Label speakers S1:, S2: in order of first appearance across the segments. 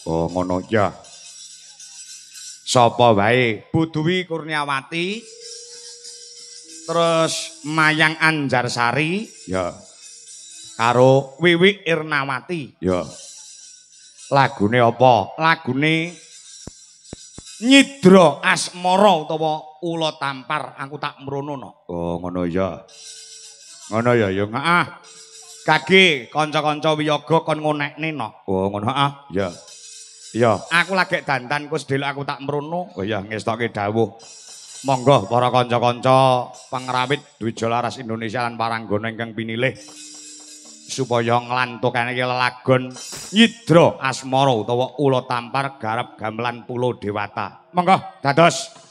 S1: Oh ngono ya. Sapa wae? Bu Dwi Kurniawati. Terus Mayang Anjarsari, ya. Karo Wiwi Irnawati, ya. Lagune apa? Lagune Nyidra Asmara utawa Ula Tampar, aku tak mrono no. Oh ngono ya. Ngono ya ya heeh. Kage kanca-kanca wiyaga kon ngonekne no. Oh ngono heeh. Ya. Iya, aku lagi dandan kus dhewe aku tak mrono. Oh iya ngestoke dawuh. Monggo para kanca-kanca pengrawit Dwijalaras Indonesia lan paranggana ingkang pinilih supaya nglantukane lelagon Nyidra Asmara utawa Ula Tampar garap gamelan Pulo Dewata. Monggo dados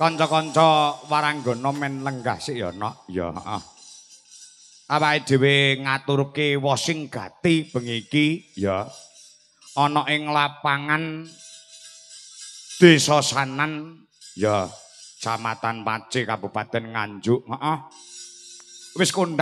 S1: kanca-kanca waranggana men lenggah sik ya nok. Ya heeh. Awake dhewe ngaturke wosing gati bengi iki ya ana ing lapangan Desa Sanan ya Kecamatan Pace Kabupaten Nganjuk. Heeh. Wis kondhang